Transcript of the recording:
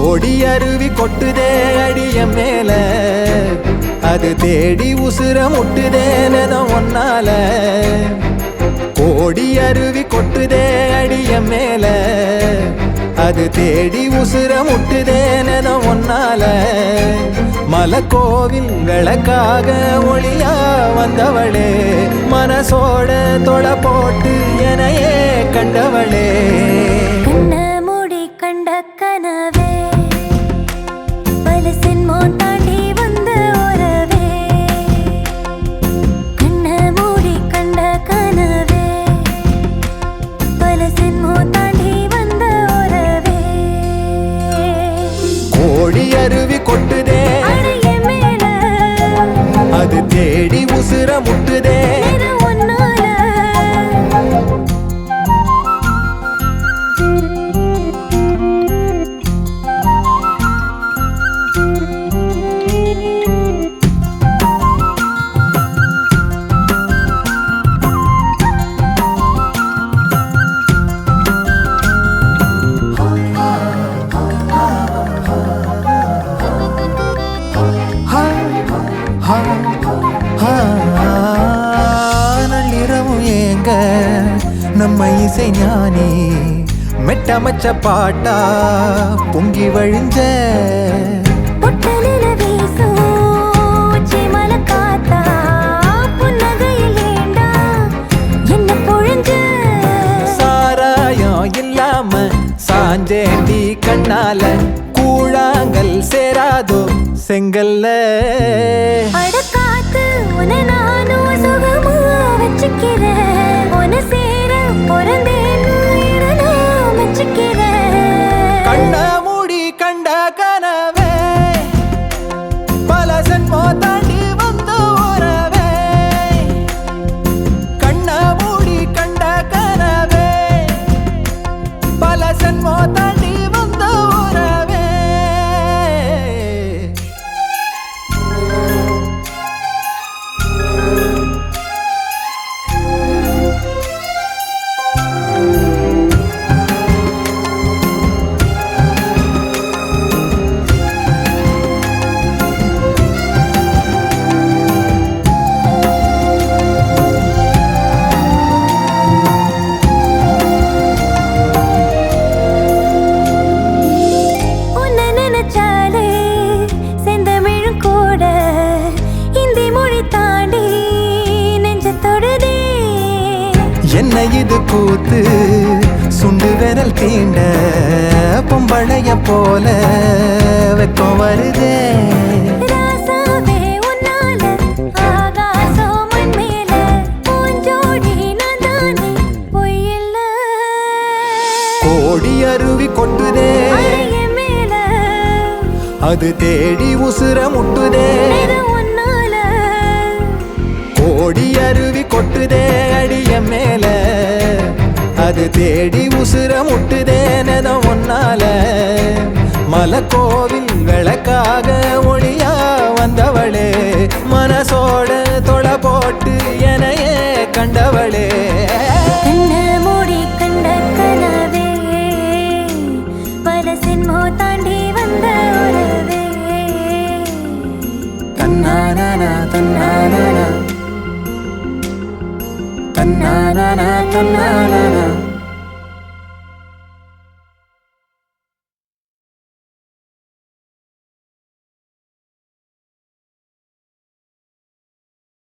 ஓடி அருவி கொட்டுதே அடிய மேல, அது தேடி உசுர முட்டுதேனதும் ஒன்னால. ஓடி அருவி கொட்டுதே அடிய மேல, அது தேடி உசுர முட்டுதேனதும் ஒன்னால. மலக்கோவில் விளக்காக ஒளியா வந்தவளே, மனசோட தொலை போட்டு எனையே கண்டவளே. கனவே பலசின் மோன் தாண்டி வந்த உறவே, கண்ண மூடி கண்ட கனவே பலசின் மோன் தாண்டி வந்த உறவே. கோடி அருவி கொட்டுதே அடைய மேல, அது தேடி உசுர முட்டுதே ஒன்னால. நள்ளிரவும் ஏங்க நம்ம இசை ஞானி மெட்டமச்ச பாட்டா பொங்கி வழிஞ்ச. பொட்டலில வீசும் உச்சி மலை காத்தா புன்னகையில் ஏண்டா என்ன பொழிஞ்ச. சாராயம் இல்லாம சாஞ்சேண்டி கண்ணால, கூழாங்கல் சேராதோ செங்கல்ல. அடக்காத்து உன நானும் சுகமா வச்சுக்கிறேன், உன சேர பொறந்தேன்னு நான் வச்சுக்கிறேன். கண்ண மூடி கண்ட கனவே பல சென்மோ தாண்டி வந்த உறவே, கண்ண மூடி கண்ட கனவே பல சென்மோ தாண்டி வந்த உறவே. என்ன இது கூத்து சுண்டு விரல் தீண்ட பொம்பளைய போல வெக்கம் வருதே. ராசாவே உன்னால ஆகாசம் மண் மேல பூஞ்சோடி நான் தானே பொய்யில்ல. கோடி அருவி கொட்டுதே அடைய மேல, அது தேடி உசுர முட்டுதே ஒன்னால. கோடி அருவி கொட்டுதே அடிய மேல, அது தேடி உசுர முட்டுதேனதும் ஒன்னால. மலக்கோவில் விளக்காக ஒளியா வந்தவளே, மனசோட தொலை போட்டு எனையே கண்டவளே. கண்ண மூடி கண்ட கனவே பலசின் மோ தாண்டி வந்த உறவே. தன்னானா தன்னானா தன்னானா தன்னானா